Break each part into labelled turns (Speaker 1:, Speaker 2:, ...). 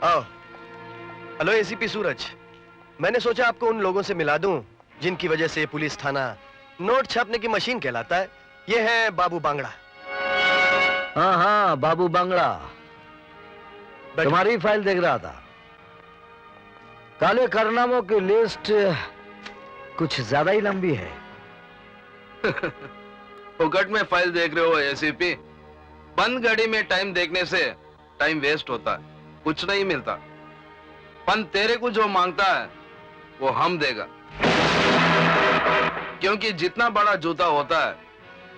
Speaker 1: आओ। Hello ACP सूरज, मैंने सोचा आपको उन लोगों से मिला दूं जिनकी वजह से पुलिस थाना नोट छापने की मशीन कहलाता है। ये है बाबू बांगड़ा।
Speaker 2: हाँ हाँ, बाबू बांगड़ा, तुम्हारी फाइल देख रहा था। काले कारनामों की लिस्ट कुछ ज्यादा ही लंबी है।
Speaker 3: फुकट में फाइल देख रहे हो एसीपी? बंद घड़ी में टाइम देखने से टाइम वेस्ट होता है, कुछ नहीं मिलता। पन तेरे को जो मांगता है वो हम देगा, क्योंकि जितना बड़ा जूता होता है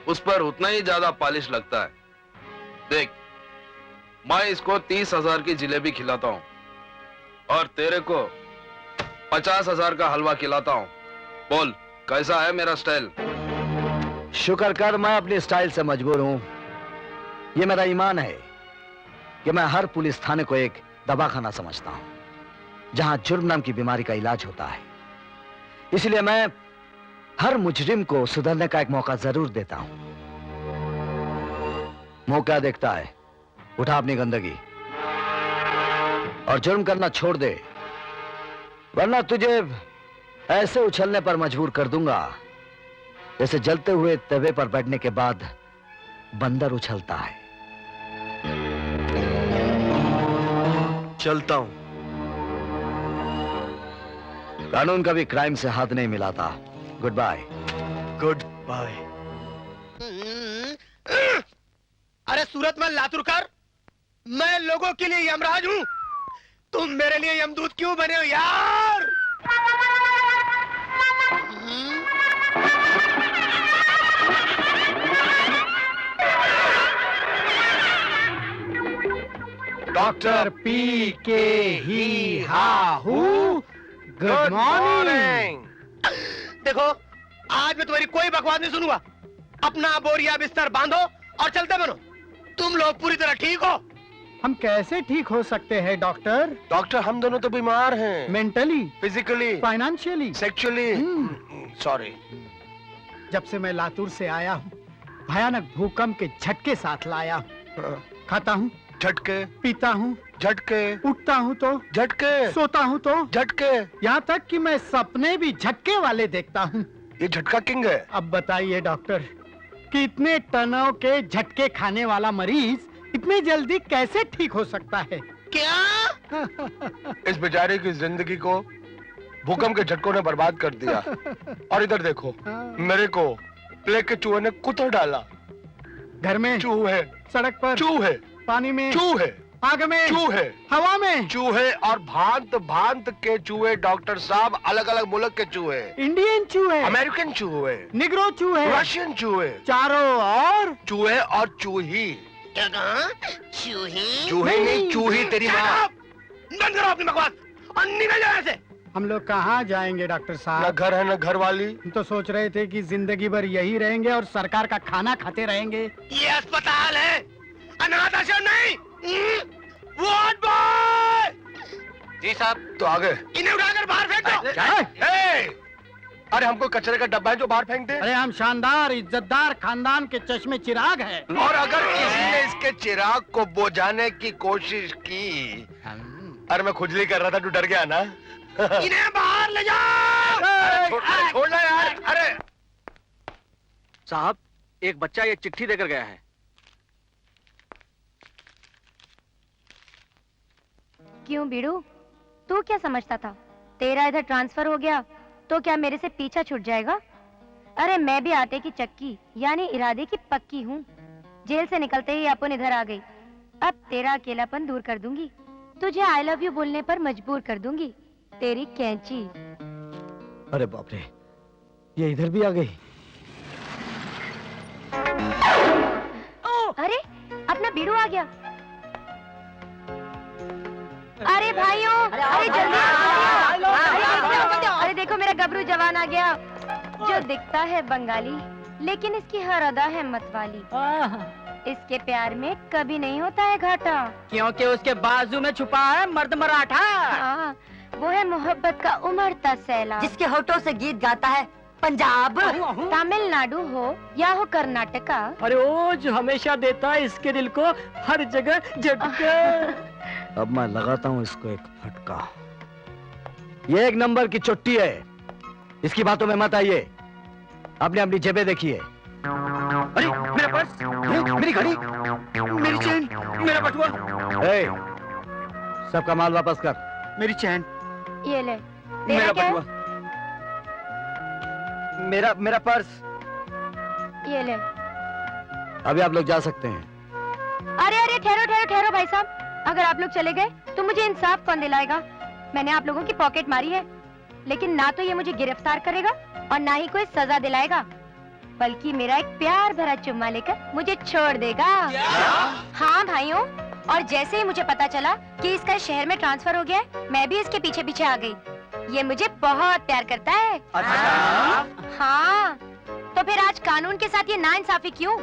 Speaker 3: उस पर उतना ही ज्यादा पॉलिश लगता है। देख, मैं इसको 30,000 की जिलेबी खिलाता हूं और तेरे को 50,000 का हलवा खिलाता हूं। बोल, कैसा है मेरा स्टाइल?
Speaker 2: शुक्र कर मैं अपने स्टाइल से मजबूर हूं। ये मेरा ईमान है कि मैं हर पुलिस थाने को एक दवाखाना समझता हूं, जहां जुर्म नाम की बीमारी का इलाज होता है। इसलिए मैं हर मुजरिम को सुधरने का एक मौका जरूर देता हूं। मौका देखता है, उठा अपनी गंदगी और जुर्म करना छोड़ दे, वरना तुझे ऐसे उछलने पर मजबूर कर दूंगा जैसे जलते हुए तवे पर बैठने के बाद बंदर उछलता है।
Speaker 1: चलता हूं।
Speaker 2: कानून कभी क्राइम से हाथ नहीं मिलाता। Goodbye.
Speaker 1: Goodbye.
Speaker 4: अरे सूरतमल लातुरकर, मैं लोगों के लिए यमराज हूं, तुम मेरे लिए यमदूत क्यों बने हो यार?
Speaker 5: डॉक्टर पी के ही हा हूँ। Good morning.
Speaker 4: देखो, आज मैं तुम्हारी कोई बकवास नहीं सुनूंगा। अपना बोरिया बिस्तर बांधो और चलते बनो। तुम लोग पूरी तरह ठीक हो?
Speaker 5: हम कैसे ठीक हो सकते हैं डॉक्टर?
Speaker 1: डॉक्टर, हम दोनों तो बीमार हैं।
Speaker 5: Mentally,
Speaker 1: physically,
Speaker 5: financially,
Speaker 1: sexually. Sorry.
Speaker 5: जब से मैं लातूर से आया हूँ, भयानक भूकंप के झटके साथ लाया हूँ। खाता हूँ,
Speaker 1: झटके,
Speaker 5: पीता हूँ,
Speaker 1: झटके,
Speaker 5: उठता हूँ तो
Speaker 1: झटके,
Speaker 5: सोता हूँ तो
Speaker 1: झटके,
Speaker 5: यहाँ तक कि मैं सपने भी झटके वाले देखता हूँ।
Speaker 1: ये झटका किंग है।
Speaker 5: अब बताइए डॉक्टर, कि इतने टनों के झटके खाने वाला मरीज इतनी जल्दी कैसे ठीक हो सकता है?
Speaker 4: क्या?
Speaker 1: इस बेचारे की जिंदगी को भूकंप के झटकों ने बर्बाद कर दिया। और इधर देखो, मेरे को प्लेग के चूहे ने कुतर डाला।
Speaker 5: घर में
Speaker 1: चूहे,
Speaker 5: सड़क पर
Speaker 1: चूहे,
Speaker 5: पानी में
Speaker 1: चूहे,
Speaker 5: आग में
Speaker 1: चूहे,
Speaker 5: हवा में
Speaker 1: चूहे और भांत भांत के चूहे। डॉक्टर साहब, अलग अलग मुल्क के चूहे,
Speaker 5: इंडियन चूहे,
Speaker 1: अमेरिकन चूहे,
Speaker 5: निग्रो चूहे,
Speaker 1: रशियन चूहे,
Speaker 5: चारों और
Speaker 1: चूहे और चूही।
Speaker 4: क्या कहा? चूही?
Speaker 1: चूहे नहीं, चूही तेरी माँ।
Speaker 4: बंद करो अपनी बकवास और निकल जाओ यहाँ से।
Speaker 5: हम लोग कहाँ जाएंगे डॉक्टर
Speaker 1: न
Speaker 5: साहब?
Speaker 1: घर है न घर वाली।
Speaker 5: हम तो सोच रहे थे कि जिंदगी भर यही रहेंगे और सरकार का खाना खाते रहेंगे।
Speaker 4: ये अस्पताल है, अनाथ आश्रम नहीं। Ward boy!
Speaker 1: जी साहब। तो आगे
Speaker 4: इन्हें उठाकर बाहर फेंक दो।
Speaker 1: अरे हमको कचरे का डब्बा है जो बाहर फेंक दे।
Speaker 5: अरे हम शानदार इज्जतदार खानदान के चश्मे चिराग हैं।
Speaker 1: और अगर किसी ने इसके चिराग को बुझाने की कोशिश की। अरे मैं खुजली कर रहा था, तू डर गया ना?
Speaker 4: इन्हें बाहर ले जाओ।
Speaker 1: छोड़ना यार। अरे
Speaker 6: साहब, एक बच्चा ये चिट्ठी देकर गया है।
Speaker 7: क्यों बीड़ू, तू क्या समझता था तेरा इधर ट्रांसफर हो गया तो क्या मेरे से पीछा छूट जाएगा? अरे मैं भी आटे की चक्की यानी इरादे की पक्की हूँ। जेल से निकलते ही अपन इधर आ गई। अब तेरा अकेलापन दूर कर दूंगी, तुझे आई लव यू बोलने पर मजबूर कर दूंगी। तेरी कैंची।
Speaker 2: अरे बाप रे, ये इधर भी आ गई।
Speaker 7: अरे अपना बीड़ू आ गया। अरे भाइयों, अरे जल्दी अरे देखो मेरा गबरू जवान आ गया, जो दिखता है बंगाली लेकिन इसकी हर अदा है मतवाली। इसके प्यार में कभी नहीं होता है घाटा,
Speaker 6: क्योंकि उसके बाजू में छुपा है मर्द मराठा।
Speaker 7: हाँ, वो है मोहब्बत का उमड़ता सैलाब,
Speaker 8: जिसके होठों से गीत गाता है पंजाब,
Speaker 7: तमिलनाडु हो या हो कर्नाटका।
Speaker 6: अरे ओ जो हमेशा देता है इसके दिल को हर जगह झटका।
Speaker 2: अब मैं लगाता हूं इसको एक फटका। ये एक नंबर की चुट्टी है, इसकी बातों में मत आइए। आपने अपनी जेबें देखिए।
Speaker 4: अरे मेरा पर्स, मेरी घड़ी, मेरी चेन, मेरा बटुआ,
Speaker 2: ए, सबका माल वापस कर।
Speaker 4: मेरी चैन,
Speaker 7: ये ले।
Speaker 4: मेरा
Speaker 7: तेरा क्या है?
Speaker 4: बटुआ, मेरा पर्स।
Speaker 7: ये ले।
Speaker 2: अभी आप लोग जा सकते हैं।
Speaker 7: अरे अरे ठहरो ठहरो ठहरो भाई साहब, अगर आप लोग चले गए तो मुझे इंसाफ कौन दिलाएगा? मैंने आप लोगों की पॉकेट मारी है, लेकिन ना तो ये मुझे गिरफ्तार करेगा और ना ही कोई सजा दिलाएगा, बल्कि मेरा एक प्यार भरा चुम्मा लेकर मुझे छोड़ देगा। हाँ भाइयों, और जैसे ही मुझे पता चला कि इसका इस शहर में ट्रांसफर हो गया है, मैं भी इसके पीछे पीछे आ गई। ये मुझे बहुत प्यार करता है। हाँ, तो फिर आज कानून के साथ ये नाइंसाफी क्यों?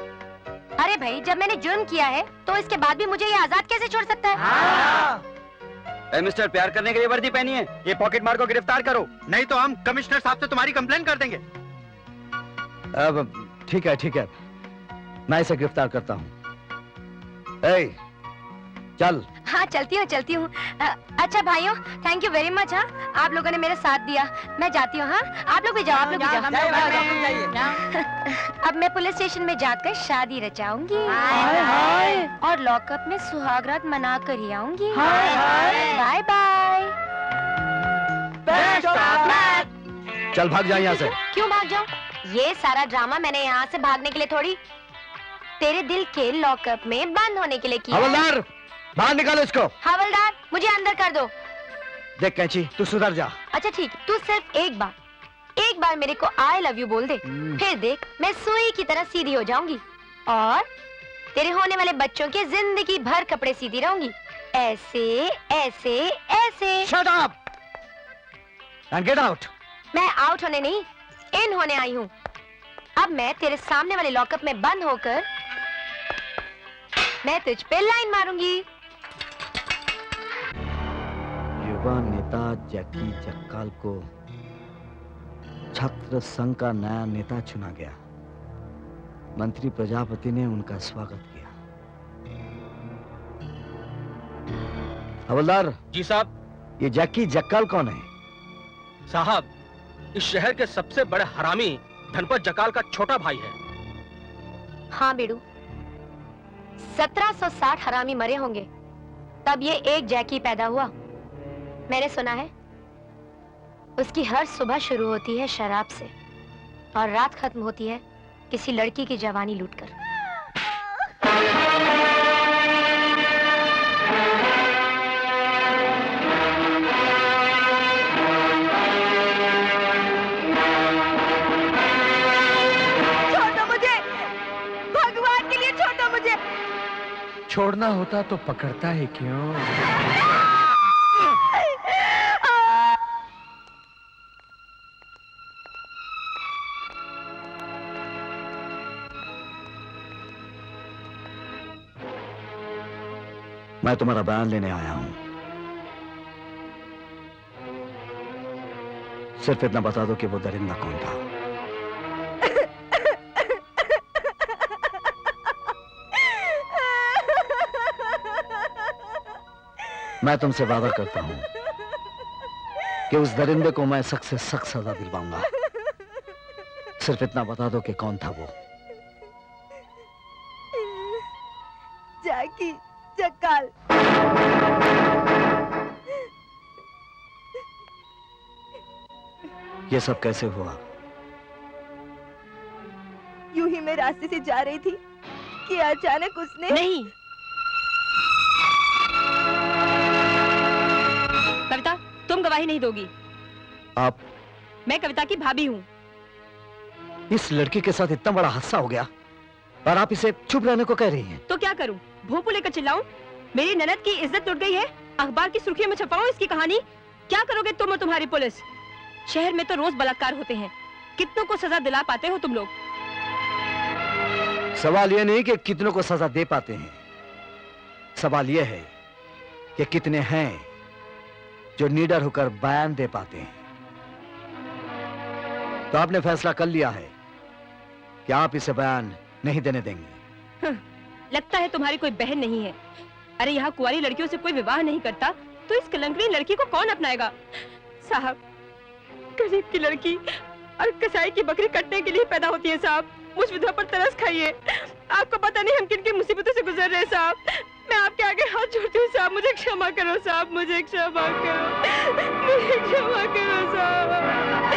Speaker 7: अरे भाई, जब मैंने जुर्म किया है तो इसके बाद भी मुझे ये आजाद कैसे छोड़ सकता है?
Speaker 6: मिस्टर, प्यार करने के लिए वर्दी पहनी है।
Speaker 4: ये पॉकेट मार को गिरफ्तार करो, नहीं तो हम कमिश्नर साहब से तुम्हारी कंप्लेन कर देंगे।
Speaker 2: अब ठीक है, मैं इसे गिरफ्तार करता हूँ। ए, चल।
Speaker 7: हाँ चलती हूँ। अच्छा भाइयों, थैंक यू वेरी मच। हाँ, आप लोगों ने मेरा साथ दिया। मैं जाती हूँ। हाँ, आप लोग भी जाओ, आप लोग भी जाओ। अब मैं पुलिस स्टेशन में जाकर शादी रचाऊंगी और लॉकअप में सुहागरात मना कर ही आऊंगी। Bye bye.
Speaker 2: चल भाग जा यहाँ से।
Speaker 7: क्यों भाग जाऊँ? ये सारा ड्रामा मैंने यहाँ से भागने के लिए थोड़ी, तेरे दिल के लॉकअप में बंद होने के लिए किया।
Speaker 2: हवलदार, बाहर निकालो इसको।
Speaker 7: हवलदार, मुझे अंदर कर दो।
Speaker 2: देख कैंची, तू सुधर जा।
Speaker 7: अच्छा ठीक, तू सिर्फ एक बार मेरे को आई लव यू बोल दे, फिर देख मैं सुई की तरह सीधी हो जाऊंगी और तेरे होने वाले बच्चों के जिंदगी भर कपड़े सीधी रहूंगी, ऐसे ऐसे ऐसे।
Speaker 2: Shut up and get out.
Speaker 7: मैं आउट होने नहीं, इन होने आई हूँ। अब मैं तेरे सामने वाले लॉकअप में बंद होकर मैं तुझ पे लाइन मारूंगी।
Speaker 2: युवा नेता जैकी जक्काल को छात्र संघ का नया नेता चुना गया। मंत्री प्रजापति ने उनका स्वागत किया। हवलदार
Speaker 6: जी साहब।
Speaker 2: ये जैकी जक्काल कौन है?
Speaker 6: साहब, इस शहर के सबसे बड़े हरामी धनपत जकाल का छोटा भाई है।
Speaker 7: हाँ बेड़ू, 1760 हरामी मरे होंगे, तब ये एक जैकी पैदा हुआ। मैंने सुना है उसकी हर सुबह शुरू होती है शराब से और रात खत्म होती है किसी लड़की की जवानी लूटकर।
Speaker 5: छोड़ना होता तो पकड़ता है क्यों?
Speaker 2: मैं तुम्हारा बयान लेने आया हूं। सिर्फ इतना बता दो कि वो दरिंदा कौन था। मैं तुमसे वादा करता हूं कि उस दरिंदे को मैं सख्त से सख्त सजा दिलवाऊंगा। सिर्फ इतना बता दो कि कौन था वो।
Speaker 8: जैकी जक्काल।
Speaker 2: ये सब कैसे हुआ?
Speaker 8: यूं ही मैं रास्ते से जा रही थी कि अचानक उसने।
Speaker 7: नहीं,
Speaker 9: कविता, तुम गवाही नहीं दोगी।
Speaker 2: आप?
Speaker 9: मैं कविता की भाभी हूँ।
Speaker 2: इस लड़की के साथ इतना बड़ा हादसा हो गया और आप इसे चुप रहने को कह रही हैं।
Speaker 9: तो क्या करूँ? भोंपू लेकर चिल्लाऊं? मेरी ननद की इज्जत लुट गई है, अखबार की सुर्खियों में छपाऊं इसकी कहानी? क्या करोगे तुम और तुम्हारी पुलिस? शहर में तो रोज बलात्कार होते हैं, कितनों को सजा दिला पाते हो तुम लोग?
Speaker 2: सवाल यह नहीं कि कितनों को सजा दे पाते हैं, सवाल यह है कि कितने हैं जो निडर होकर बयान दे पाते हैं। तो आपने फैसला कर लिया है कि आप इसे बयान नहीं देने देंगे।
Speaker 9: लगता है तुम्हारी कोई बहन नहीं है। अरे यहाँ कुंवारी लड़कियों से कोई विवाह नहीं करता तो इस कलंकड़ी लड़की को कौन अपनाएगा? साहब, गरीब की लड़की और कसाई की बकरी कटने के लिए पैदा होती है साहब। मुझ विधवा पर तरस खाइए। आपको पता नहीं हम किन किन मुसीबतों से गुजर रहे हैं साहब। मैं आपके आगे हाथ जोड़ती हूँ साहब, मुझे क्षमा करो साहब, मुझे क्षमा करो, मुझे क्षमा करो साहब।